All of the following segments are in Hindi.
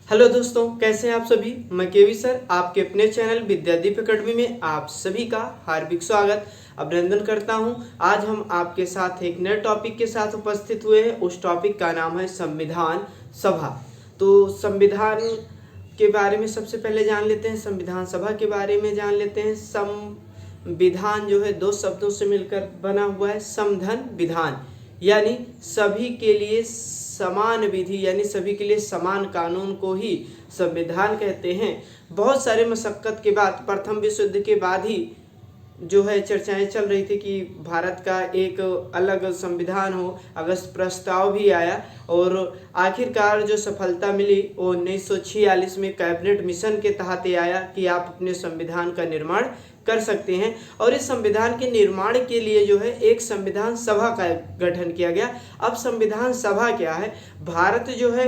हेलो दोस्तों, कैसे हैं आप सभी। मैं केवी सर आपके अपने चैनल विद्यादीप अकेडमी में आप सभी का हार्दिक स्वागत अभिनंदन करता हूं। आज हम आपके साथ एक नए टॉपिक के साथ उपस्थित हुए हैं। उस टॉपिक का नाम है संविधान सभा। तो संविधान के बारे में सबसे पहले जान लेते हैं, संविधान सभा के बारे में जान लेते हैं। संविधान जो है दो शब्दों से मिलकर बना हुआ है, समधन विधान, यानी सभी के लिए समान विधि, यानी सभी के लिए समान कानून को ही संविधान कहते हैं। बहुत सारे मशक्कत के बाद प्रथम विश्व युद्ध के बाद ही जो है चर्चाएं चल रही थी कि भारत का एक अलग संविधान हो। अगस्त प्रस्ताव भी आया और आखिरकार जो सफलता मिली वो 1946 में कैबिनेट मिशन के तहत आया कि आप अपने संविधान का निर्माण कर सकते हैं। और इस संविधान के निर्माण के लिए जो है एक संविधान सभा का गठन किया गया। अब संविधान सभा क्या है, भारत जो है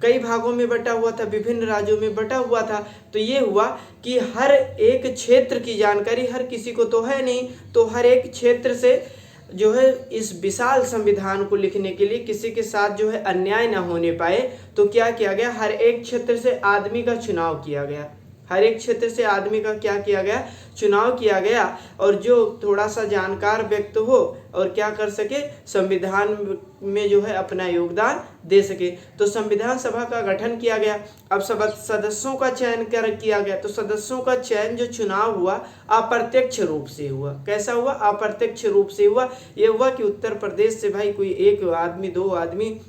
कई भागों में बटा हुआ था, विभिन्न राज्यों में बटा हुआ था। तो ये हुआ कि हर एक क्षेत्र की जानकारी हर किसी को तो है नहीं, तो हर एक क्षेत्र से जो है इस विशाल संविधान को लिखने के लिए किसी के साथ जो है अन्याय ना होने पाए, तो क्या किया गया, हर एक क्षेत्र से आदमी का चुनाव किया गया। हर एक क्षेत्र से आदमी का क्या किया गया, चुनाव किया गया। और जो थोड़ा सा जानकार व्यक्ति हो और क्या कर सके, संविधान में जो है अपना योगदान दे सके, तो संविधान सभा का गठन किया गया। अब सब सदस्यों का चयन किया गया। तो सदस्यों का चयन जो चुनाव हुआ अप्रत्यक्ष रूप से हुआ। कैसा हुआ, अप्रत्यक्ष रूप से हुआ। ये हुआ कि उत्तर प्रदेश से भाई कोई एक आदमी, दो आदमी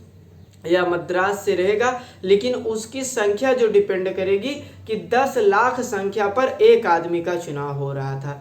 या मद्रास से रहेगा, लेकिन उसकी संख्या जो डिपेंड करेगी कि 10 लाख संख्या पर एक आदमी का चुनाव हो रहा था।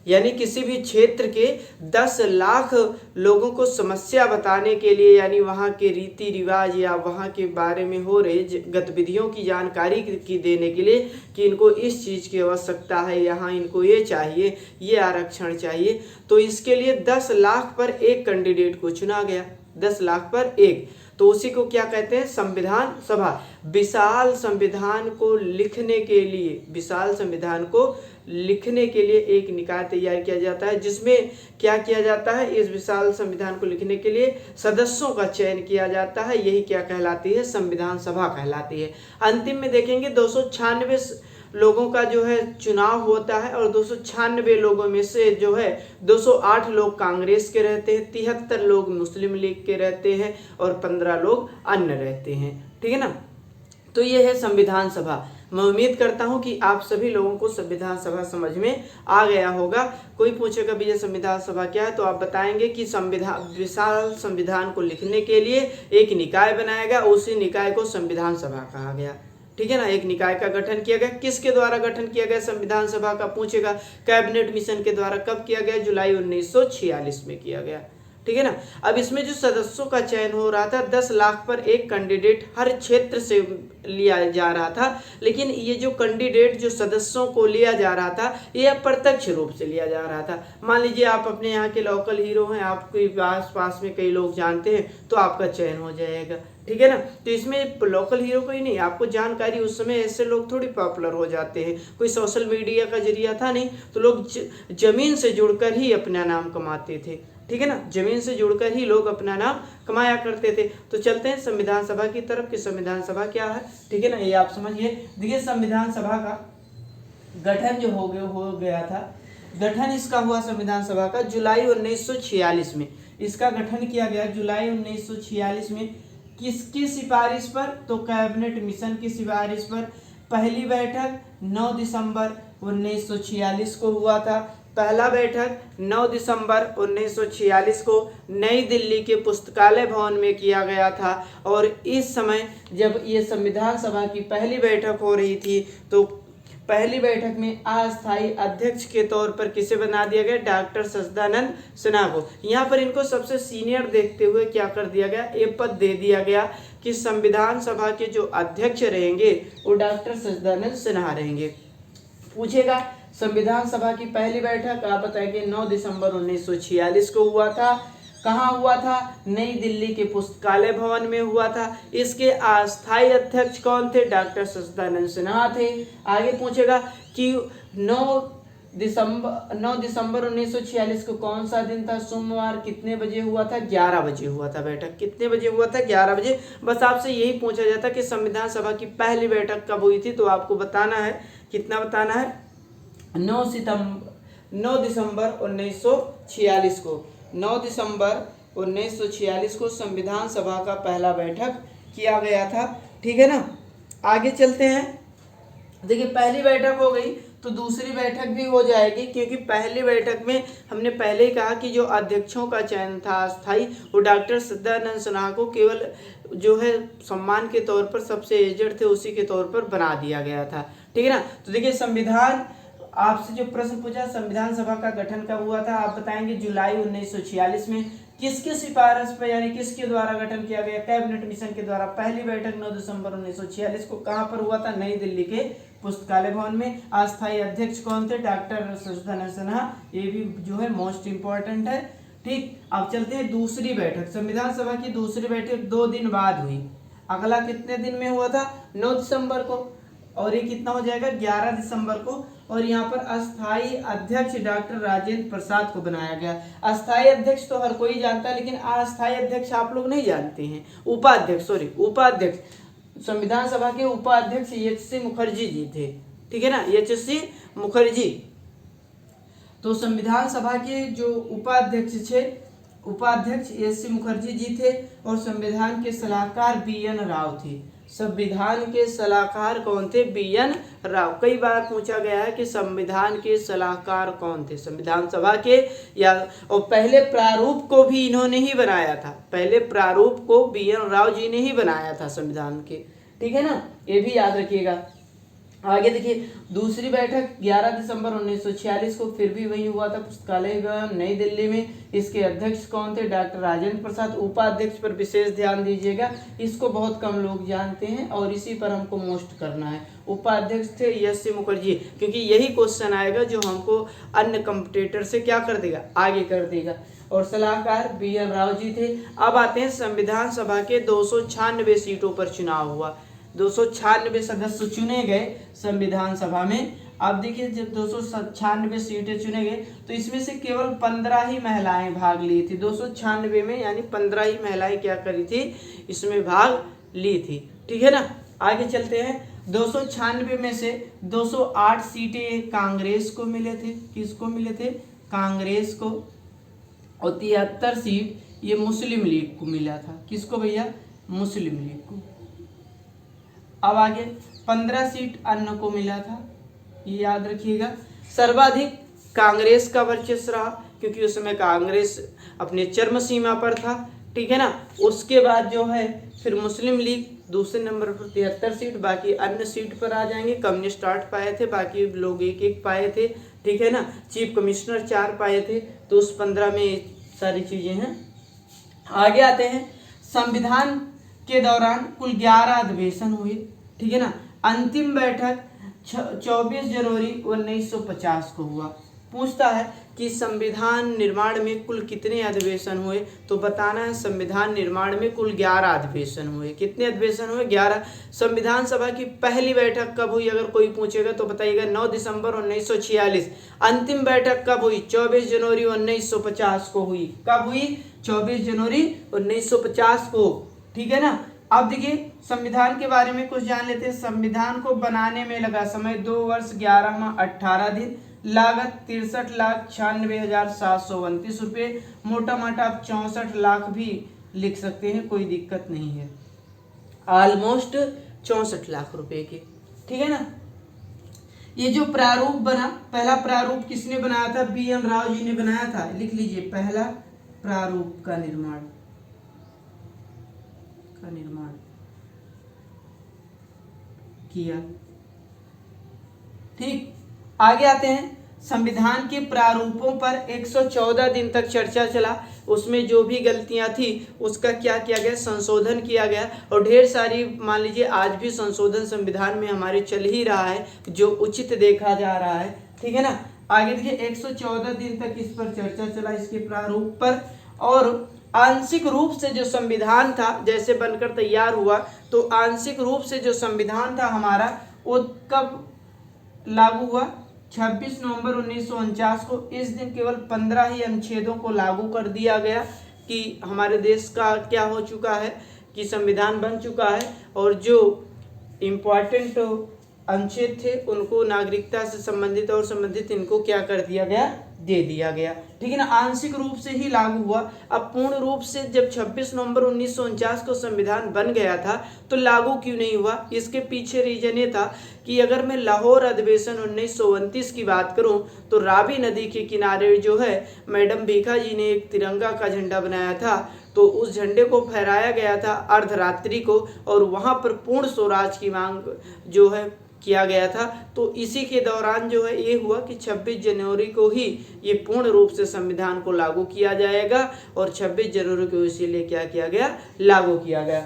यानी किसी भी क्षेत्र के 10 लाख लोगों को समस्या बताने के लिए, यानी वहाँ के रीति रिवाज या वहाँ के बारे में हो रहे गतिविधियों की जानकारी की देने के लिए कि इनको इस चीज़ की आवश्यकता है, यहाँ इनको ये चाहिए, ये आरक्षण चाहिए, तो इसके लिए 10 लाख पर एक कैंडिडेट को चुना गया। 10 लाख पर एक, तो उसी को क्या कहते हैं, संविधान सभा। विशाल संविधान को लिखने के लिए, विशाल संविधान को लिखने के लिए एक निकाय तैयार किया जाता है, जिसमें क्या किया जाता है, इस विशाल संविधान को लिखने के लिए सदस्यों का चयन किया जाता है। यही क्या कहलाती है, संविधान सभा कहलाती है। अंतिम में देखेंगे 296 लोगों का जो है चुनाव होता है और 296 लोगों में से जो है 208 लोग कांग्रेस के रहते हैं, 73 लोग मुस्लिम लीग के रहते हैं और 15 लोग अन्य रहते हैं। ठीक है ना। तो ये है संविधान सभा। मैं उम्मीद करता हूं कि आप सभी लोगों को संविधान सभा समझ में आ गया होगा। कोई पूछेगा भैया संविधान सभा क्या है, तो आप बताएंगे कि विशाल संविधान को लिखने के लिए एक निकाय बनाया गया, उसी निकाय को संविधान सभा कहा गया। ठीक है ना। एक निकाय का गठन किया गया। किसके द्वारा गठन किया गया संविधान सभा का, पूछेगा। कैबिनेट मिशन के द्वारा। कब किया गया, जुलाई 1946 में किया गया। ठीक है ना। अब इसमें जो सदस्यों का चयन हो रहा था, 10 लाख पर एक कैंडिडेट हर क्षेत्र से लिया जा रहा था, लेकिन ये जो कैंडिडेट जो सदस्यों को लिया जा रहा था, ये अप्रत्यक्ष रूप से लिया जा रहा था। मान लीजिए आप अपने यहाँ के लोकल हीरो हैं, आपके आस पास में कई लोग जानते हैं, तो आपका चयन हो जाएगा। ठीक है ना। तो इसमें लोकल हीरो को ही नहीं, आपको जानकारी, उस समय ऐसे लोग थोड़ी पॉपुलर हो जाते हैं, कोई सोशल मीडिया का जरिया था नहीं, तो लोग जमीन से जुड़कर ही अपना नाम कमाते थे। ठीक है ना। जमीन से जुड़कर ही लोग अपना नाम कमाया करते थे। तो चलते हैं संविधान सभा की तरफ कि संविधान सभा क्या है। ठीक है ना, ये आप समझिए। देखिए संविधान सभा का गठन जो हो गया था, गठन इसका हुआ संविधान सभा का जुलाई 1946 में। इसका गठन किया गया जुलाई 1946 में। किसकी सिफारिश पर, तो कैबिनेट मिशन की सिफारिश पर। पहली बैठक 9 दिसंबर 1946 को हुआ था। पहला बैठक 9 दिसंबर 1946 को नई दिल्ली के पुस्तकालय भवन में किया गया था। और इस समय जब ये संविधान सभा की पहली बैठक हो रही थी, तो पहली बैठक में अस्थायी अध्यक्ष के तौर पर किसे बना दिया गया, डॉक्टर सच्चिदानंद सिन्हा को। यहाँ पर इनको सबसे सीनियर देखते हुए क्या कर दिया गया, ये पद दे दिया गया कि संविधान सभा के जो अध्यक्ष रहेंगे वो डॉक्टर सच्चिदानंद सिन्हा रहेंगे। पूछेगा संविधान सभा की पहली बैठक आप बताएंगे 9 दिसंबर 1946 को हुआ था। कहाँ हुआ था, नई दिल्ली के पुस्तकालय भवन में हुआ था। इसके अस्थायी अध्यक्ष कौन थे, डॉक्टर सच्चिदानंद सिन्हा थे। आगे पूछेगा कि 9 9 दिसंबर 1946 को कौन सा दिन था? सोमवार। कितने बजे हुआ था? 11 बजे हुआ था बैठक। कितने बजे हुआ था? 11 बजे। बस आपसे यही पूछा जाता कि संविधान सभा की पहली बैठक कब हुई थी, तो आपको बताना है। कितना बताना है? 9 दिसंबर 1946 को। 9 दिसंबर 1946 को संविधान सभा का पहला बैठक किया गया था। ठीक है ना। आगे चलते हैं। देखिए, पहली बैठक हो गई तो दूसरी बैठक भी हो जाएगी, क्योंकि पहली बैठक में हमने पहले ही कहा कि जो अध्यक्षों का चयन था अस्थायी, वो डॉक्टर सदानंद सिन्हा को केवल जो है सम्मान के तौर पर, सबसे एजेड थे उसी के तौर पर बना दिया गया था। ठीक है ना। तो देखिए, संविधान, आपसे जो प्रश्न पूछा संविधान सभा का गठन कब हुआ था, आप बताएंगे जुलाई 1946 में। किसकी सिफारिश पर, यानी किसके द्वारा गठन किया गया? कैबिनेट मिशन के द्वारा। पहली बैठक 9 दिसंबर 1946 को कहां पर हुआ था? नई दिल्ली के पुस्तकालय भवन में। अस्थायी अध्यक्ष कौन थे? डॉक्टर सदानंद सिन्हा। ये भी जो है मोस्ट इंपॉर्टेंट है। ठीक, अब चलते हैं दूसरी बैठक। संविधान सभा की दूसरी बैठक 2 दिन बाद हुई। अगला कितने दिन में हुआ था? 9 दिसंबर को। और ये कितना हो जाएगा? 11 दिसंबर को। और यहाँ पर अस्थायी अध्यक्ष डॉक्टर राजेंद्र प्रसाद को बनाया गया। अस्थायी अध्यक्ष तो हर कोई जानता है, लेकिन अस्थायी अध्यक्ष आप लोग नहीं जानते हैं। उपाध्यक्ष संविधान सभा के उपाध्यक्ष एच.सी. मुखर्जी जी थे। ठीक है ना, एच.सी. मुखर्जी। तो संविधान सभा के जो उपाध्यक्ष एच.सी. मुखर्जी जी थे, और संविधान के सलाहकार बी.एन. राव थे। संविधान के सलाहकार कौन थे? बी.एन. राव। कई बार पूछा गया है कि संविधान के सलाहकार कौन थे संविधान सभा के, या और पहले प्रारूप को भी इन्होंने ही बनाया था। पहले प्रारूप को बी.एन. राव जी ने ही बनाया था संविधान के। ठीक है ना, ये भी याद रखिएगा। आगे देखिए, दूसरी बैठक 11 दिसंबर 1946 को फिर भी वही हुआ था, पुस्तकालय भवन नई दिल्ली में। इसके अध्यक्ष कौन थे? डॉक्टर राजेंद्र प्रसाद। उपाध्यक्ष पर विशेष ध्यान दीजिएगा, इसको बहुत कम लोग जानते हैं और इसी पर हमको मोस्ट करना है। उपाध्यक्ष थे एच.सी. मुखर्जी, क्योंकि यही क्वेश्चन आएगा जो हमको अन्य कॉम्पिटिटर से क्या कर देगा? आगे कर देगा। और सलाहकार बी.एन. राव जी थे। अब आते हैं, संविधान सभा के 296 सीटों पर चुनाव हुआ। 296 सदस्य चुने गए संविधान सभा में। अब देखिए, जब 296 सीटें चुने गए तो इसमें से केवल 15 ही महिलाएं भाग ली थी। 296 में यानी 15 ही महिलाएं क्या करी थी? इसमें भाग ली थी। ठीक है ना। आगे चलते हैं। 296 में से 208 सीटें कांग्रेस को मिले थे। किसको मिले थे? कांग्रेस को। और 73 सीट ये मुस्लिम लीग को मिला था। किसको भैया? मुस्लिम लीग को। अब आगे 15 सीट अन्य को मिला था, ये याद रखिएगा। सर्वाधिक कांग्रेस का वर्चस्व रहा, क्योंकि उस समय कांग्रेस अपने चरम सीमा पर था। ठीक है ना। उसके बाद जो है फिर मुस्लिम लीग दूसरे नंबर पर 73 सीट, बाकी अन्य सीट पर आ जाएंगे। कम्युनिस्ट 8 पाए थे, बाकी लोग 1-1 पाए थे। ठीक है ना। चीफ कमिश्नर 4 पाए थे। तो उस 15 में सारी चीजें हैं। आगे आते हैं, संविधान के दौरान कुल 11 अधिवेशन हुए। ठीक है ना। अंतिम बैठक 24 जनवरी 1950 को हुआ। पूछता है कि संविधान निर्माण में कुल कितने अधिवेशन हुए, तो बताना है संविधान निर्माण में कुल 11 अधिवेशन हुए। कितने अधिवेशन हुए? 11। संविधान सभा की पहली बैठक कब हुई, अगर कोई पूछेगा तो बताइएगा 9 दिसंबर 1946। अंतिम बैठक कब हुई? 24 जनवरी 1950 को हुई। कब हुई? 24 जनवरी 1950 को। ठीक है ना। अब देखिए, संविधान के बारे में कुछ जान लेते हैं। संविधान को बनाने में लगा समय 2 वर्ष 11 माह 18 दिन। लागत 63,96,729 रुपये। मोटा मोटा आप 64 लाख भी लिख सकते हैं, कोई दिक्कत नहीं है। ऑलमोस्ट 64 लाख रुपए के। ठीक है ना। ये जो प्रारूप बना, पहला प्रारूप किसने बनाया था? बी.एन. राव जी ने बनाया था। लिख लीजिए, पहला प्रारूप का निर्माण किया। ठीक, आगे आते हैं। संविधान के प्रारूपों पर 114 दिन तक चर्चा चला। उसमें जो भी गलतियां थी उसका क्या किया गया? संशोधन किया गया। और ढेर सारी, मान लीजिए आज भी संशोधन संविधान में हमारे चल ही रहा है, जो उचित देखा जा रहा है। ठीक है ना। आगे देखिए, 114 दिन तक इस पर चर्चा चला, इसके प्रारूप पर। और आंशिक रूप से जो संविधान था, जैसे बनकर तैयार हुआ, तो आंशिक रूप से जो संविधान था हमारा, वो कब लागू हुआ? 26 नवंबर 1949 को इस दिन केवल 15 ही अनुच्छेदों को लागू कर दिया गया कि हमारे देश का क्या हो चुका है कि संविधान बन चुका है, और जो इम्पॉर्टेंट अनुच्छेद थे उनको नागरिकता से संबंधित और संबंधित इनको क्या कर दिया गया, दे दिया गया। ठीक है ना, आंशिक रूप से ही लागू हुआ। अब पूर्ण रूप से जब 26 नवंबर 1949 को संविधान बन गया था तो लागू क्यों नहीं हुआ? इसके पीछे रीजन ये था कि अगर मैं लाहौर अधिवेशन 1929 की बात करूं तो रावी नदी के किनारे जो है मैडम भीखा जी ने एक तिरंगा का झंडा बनाया था, तो उस झंडे को फहराया गया था अर्धरात्रि को, और वहां पर पूर्ण स्वराज की मांग जो है किया गया था। तो इसी के दौरान जो है ये हुआ कि 26 जनवरी को ही ये पूर्ण रूप से संविधान को लागू किया जाएगा, और 26 जनवरी को इसीलिए क्या किया गया, लागू किया गया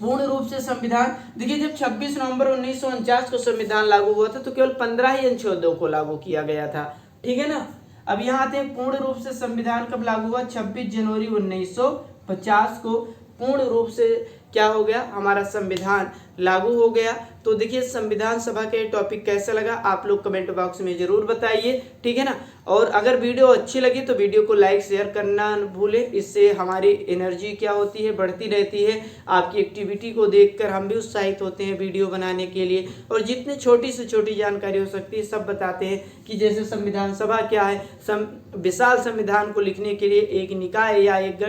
पूर्ण रूप से संविधान। देखिए जब 26 नवंबर 1949 को संविधान लागू हुआ था तो केवल 15 ही अनुच्छेदों को लागू किया गया था। ठीक है ना, अब यहाँ आते हैं पूर्ण रूप से संविधान कब लागू हुआ, 26 जनवरी 1950 को पूर्ण रूप से क्या हो गया, हमारा संविधान लागू हो गया। तो देखिए संविधान सभा के टॉपिक कैसा लगा आप लोग कमेंट बॉक्स में जरूर बताइए। ठीक है ना, और अगर वीडियो अच्छी लगी तो वीडियो को लाइक शेयर करना न भूलें, इससे हमारी एनर्जी क्या होती है, बढ़ती रहती है। आपकी एक्टिविटी को देखकर हम भी उत्साहित होते हैं वीडियो बनाने के लिए, और जितने छोटी से छोटी जानकारी हो सकती है सब बताते हैं। कि जैसे संविधान सभा क्या है, विशाल संविधान को लिखने के लिए एक निकाय या एक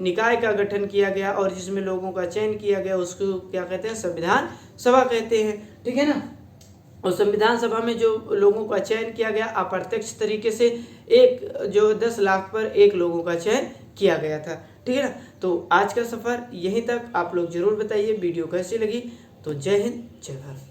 निकाय का गठन किया गया, और जिसमें लोगों का चयन किया गया उसको क्या कहते हैं, संविधान सभा कहते हैं। ठीक है ना, और संविधान सभा में जो लोगों का चयन किया गया अप्रत्यक्ष तरीके से एक जो 10 लाख पर एक लोगों का चयन किया गया था। ठीक है ना, तो आज का सफर यहीं तक। आप लोग जरूर बताइए वीडियो कैसी लगी। तो जय हिंद, जय भारत।